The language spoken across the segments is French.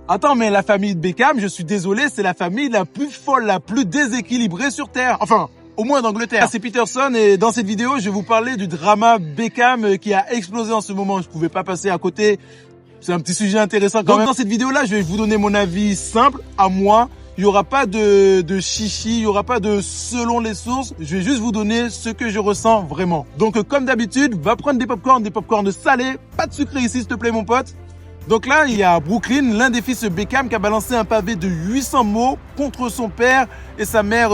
Attends, mais la famille de Beckham, je suis désolé, c'est la famille la plus folle, la plus déséquilibrée sur Terre. Enfin, au moins d'Angleterre. C'est Peterson et dans cette vidéo, je vais vous parler du drama Beckham qui a explosé en ce moment. Je pouvais pas passer à côté. C'est un petit sujet intéressant quand même. Dans cette vidéo-là, je vais vous donner mon avis simple à moi. Il n'y aura pas de chichi, il n'y aura pas de selon les sources. Je vais juste vous donner ce que je ressens vraiment. Donc, comme d'habitude, va prendre des popcorns salés. Pas de sucre ici, s'il te plaît, mon pote. Donc là, il y a Brooklyn, l'un des fils Beckham, qui a balancé un pavé de 800 mots contre son père et sa mère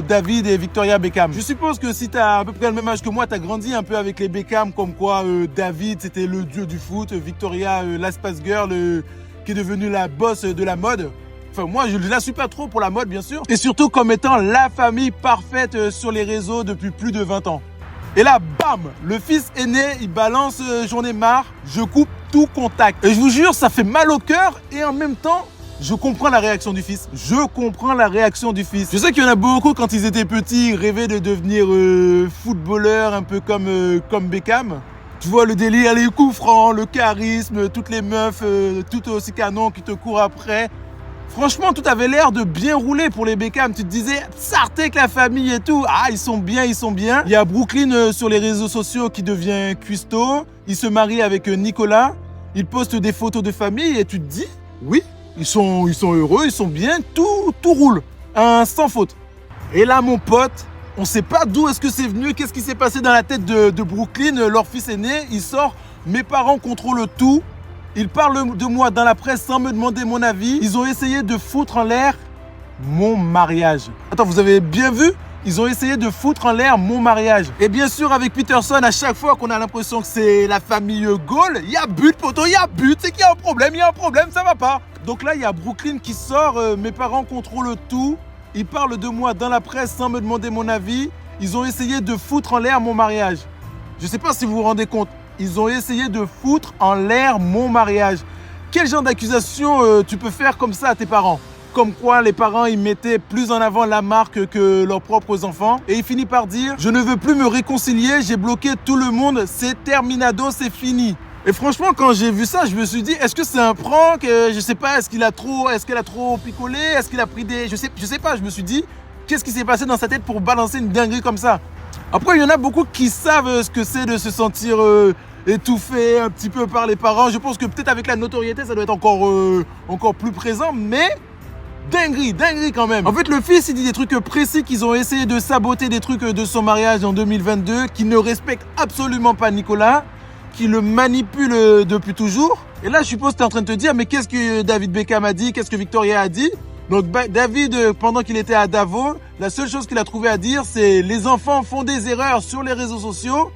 David et Victoria Beckham. Je suppose que si tu as à peu près le même âge que moi, tu as grandi un peu avec les Beckham, comme quoi David, c'était le dieu du foot, Victoria, la Spice Girl, qui est devenue la boss de la mode. Enfin, moi, je ne la suis pas trop pour la mode, bien sûr. Et surtout comme étant la famille parfaite sur les réseaux depuis plus de 20 ans. Et là, bam, le fils aîné, il balance « j'en ai marre, je coupe tout contact ». Et je vous jure, ça fait mal au cœur et en même temps, je comprends la réaction du fils. Je comprends la réaction du fils. Je sais qu'il y en a beaucoup, quand ils étaient petits, ils rêvaient de devenir footballeur, un peu comme Beckham. Tu vois le délire, les coups francs, le charisme, toutes les meufs, tout aussi canon qui te courent après. Franchement, tout avait l'air de bien rouler pour les Beckham. Tu te disais, sortez avec la famille et tout. Ah, ils sont bien, ils sont bien. Il y a Brooklyn sur les réseaux sociaux qui devient cuistot. Il se marie avec Nicolas. Il poste des photos de famille et tu te dis, oui, ils sont heureux, ils sont bien, tout roule. Sans faute. Et là, mon pote, on ne sait pas d'où est-ce que c'est venu, qu'est-ce qui s'est passé dans la tête de Brooklyn. Leur fils aîné, il sort, mes parents contrôlent tout. Ils parlent de moi dans la presse sans me demander mon avis. Ils ont essayé de foutre en l'air mon mariage. Attends, vous avez bien vu? Ils ont essayé de foutre en l'air mon mariage. Et bien sûr, avec Peterson, à chaque fois qu'on a l'impression que c'est la famille Gaulle, il y a but, poteau, il y a but. C'est qu'il y a un problème, ça va pas. Donc là, il y a Brooklyn qui sort. Mes parents contrôlent tout. Ils parlent de moi dans la presse sans me demander mon avis. Ils ont essayé de foutre en l'air mon mariage. Je ne sais pas si vous vous rendez compte. Ils ont essayé de foutre en l'air mon mariage. Quel genre d'accusation tu peux faire comme ça à tes parents? Comme quoi les parents, ils mettaient plus en avant la marque que leurs propres enfants. Et il finit par dire, je ne veux plus me réconcilier, j'ai bloqué tout le monde, c'est terminado, c'est fini. Et franchement, quand j'ai vu ça, je me suis dit, est-ce que c'est un prank? Je sais pas, est-ce qu'elle a trop picolé? Est-ce qu'il a pris des... Je sais pas, je me suis dit, qu'est-ce qui s'est passé dans sa tête pour balancer une dinguerie comme ça? Après, il y en a beaucoup qui savent ce que c'est de se sentir étouffé un petit peu par les parents. Je pense que peut-être avec la notoriété, ça doit être encore plus présent, mais dinguerie quand même. En fait, le fils, il dit des trucs précis qu'ils ont essayé de saboter des trucs de son mariage en 2022, qui ne respectent absolument pas Nicolas, qui le manipule depuis toujours. Et là, je suppose que tu es en train de te dire, mais qu'est-ce que David Beckham a dit? Qu'est-ce que Victoria a dit? Donc David, pendant qu'il était à Davos, la seule chose qu'il a trouvé à dire, c'est les enfants font des erreurs sur les réseaux sociaux.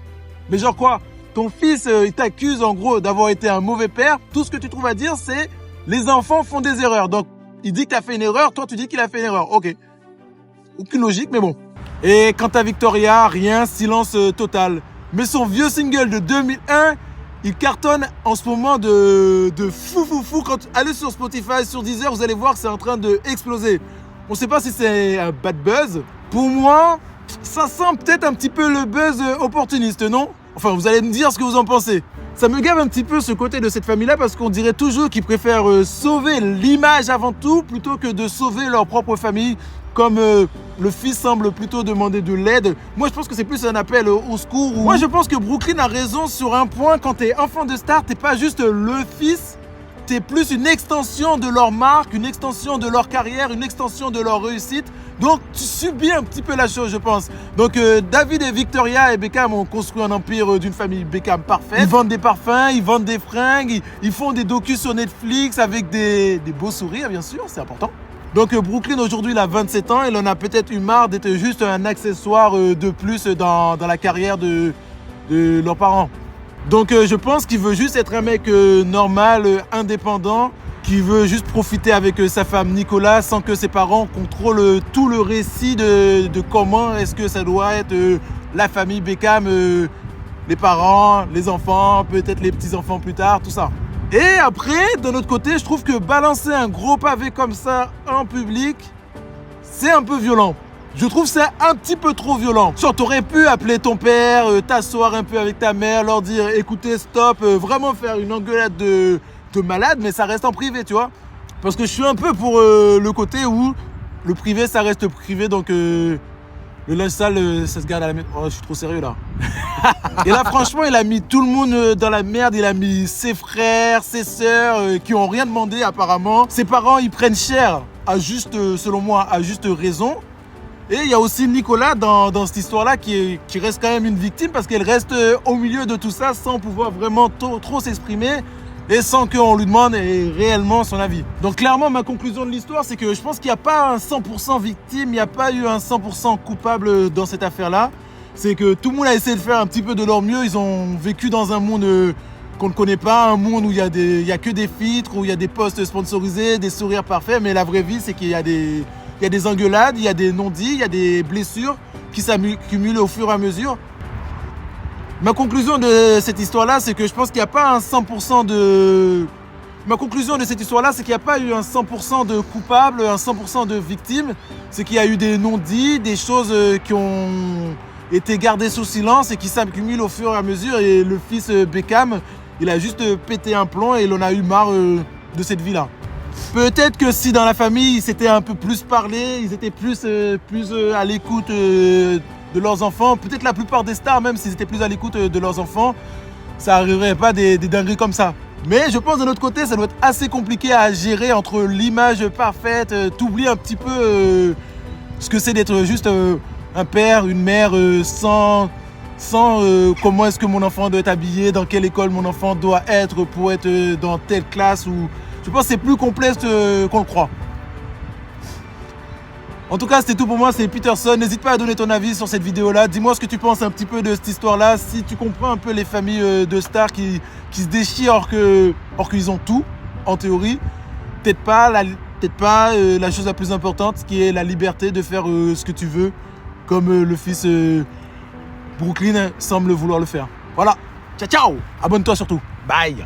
Mais genre quoi? Ton fils, il t'accuse en gros d'avoir été un mauvais père. Tout ce que tu trouves à dire, c'est les enfants font des erreurs. Donc il dit que tu as fait une erreur, toi tu dis qu'il a fait une erreur. Ok. Aucune logique, mais bon. Et quant à Victoria, rien, silence total. Mais son vieux single de 2001, il cartonne en ce moment de fou. Quand allez sur Spotify, sur Deezer, vous allez voir que c'est en train d'exploser. On ne sait pas si c'est un bad buzz. Pour moi, ça sent peut-être un petit peu le buzz opportuniste, non? Enfin, vous allez me dire ce que vous en pensez. Ça me gave un petit peu ce côté de cette famille-là parce qu'on dirait toujours qu'ils préfèrent sauver l'image avant tout plutôt que de sauver leur propre famille. Comme le fils semble plutôt demander de l'aide. Moi, je pense que c'est plus un appel au secours. Moi, je pense que Brooklyn a raison sur un point. Quand t'es enfant de star, t'es pas juste le fils. T'es plus une extension de leur marque, une extension de leur carrière, une extension de leur réussite. Donc, tu subis un petit peu la chose, je pense. Donc, David et Victoria et Beckham ont construit un empire d'une famille Beckham parfaite. Ils vendent des parfums, ils vendent des fringues, ils font des docus sur Netflix avec des beaux sourires, bien sûr, c'est important. Donc Brooklyn aujourd'hui il a 27 ans, il en a peut-être eu marre d'être juste un accessoire de plus dans la carrière de leurs parents. Donc je pense qu'il veut juste être un mec normal, indépendant, qui veut juste profiter avec sa femme Nicolas sans que ses parents contrôlent tout le récit de comment est-ce que ça doit être la famille Beckham, les parents, les enfants, peut-être les petits-enfants plus tard, tout ça. Et après, d'un autre côté, je trouve que balancer un gros pavé comme ça en public, c'est un peu violent. Je trouve ça un petit peu trop violent. Genre, t'aurais pu appeler ton père, t'asseoir un peu avec ta mère, leur dire écoutez, stop, vraiment faire une engueulade de malade, mais ça reste en privé, tu vois. Parce que je suis un peu pour le côté où le privé, ça reste privé. Donc, le linge sale, ça se garde à la maison. Oh, je suis trop sérieux là. Et là, franchement, il a mis tout le monde dans la merde. Il a mis ses frères, ses sœurs qui ont rien demandé apparemment. Ses parents, ils prennent cher, à juste, selon moi, à juste raison. Et il y a aussi Nicolas dans cette histoire-là qui reste quand même une victime parce qu'elle reste au milieu de tout ça sans pouvoir vraiment trop s'exprimer et sans qu'on lui demande réellement son avis. Donc clairement, ma conclusion de l'histoire, c'est que je pense qu'il n'y a pas un 100% victime, il n'y a pas eu un 100% coupable dans cette affaire-là. C'est que tout le monde a essayé de faire un petit peu de leur mieux. Ils ont vécu dans un monde qu'on ne connaît pas, un monde où il y a que des filtres, où il y a des posts sponsorisés, des sourires parfaits. Mais la vraie vie, c'est qu'il y a des engueulades, il y a des non-dits, il y a des blessures qui s'accumulent au fur et à mesure. Ma conclusion de cette histoire-là, c'est que je pense qu'il n'y a pas un 100% de... Ma conclusion de cette histoire-là, c'est qu'il n'y a pas eu un 100% de coupables, un 100% de victimes. C'est qu'il y a eu des non-dits, des choses qui ont été gardées sous silence et qui s'accumulent au fur et à mesure. Et le fils Beckham, il a juste pété un plomb et il en a eu marre de cette vie-là. Peut-être que si dans la famille, ils s'étaient un peu plus parlé, ils étaient plus à l'écoute de leurs enfants, peut-être la plupart des stars, même s'ils étaient plus à l'écoute de leurs enfants, ça n'arriverait pas des dingueries comme ça. Mais je pense de l'autre côté, ça doit être assez compliqué à gérer entre l'image parfaite, t'oublies un petit peu ce que c'est d'être juste un père, une mère sans comment est-ce que mon enfant doit être habillé, dans quelle école mon enfant doit être pour être dans telle classe. Ou je pense que c'est plus complexe qu'on le croit. En tout cas, c'était tout pour moi, c'est Peterson. N'hésite pas à donner ton avis sur cette vidéo-là. Dis-moi ce que tu penses un petit peu de cette histoire-là. Si tu comprends un peu les familles de stars qui se déchirent or qu'ils ont tout, en théorie. Peut-être pas la chose la plus importante, qui est la liberté de faire ce que tu veux, comme le fils Brooklyn semble vouloir le faire. Voilà. Ciao, ciao. Abonne-toi surtout. Bye.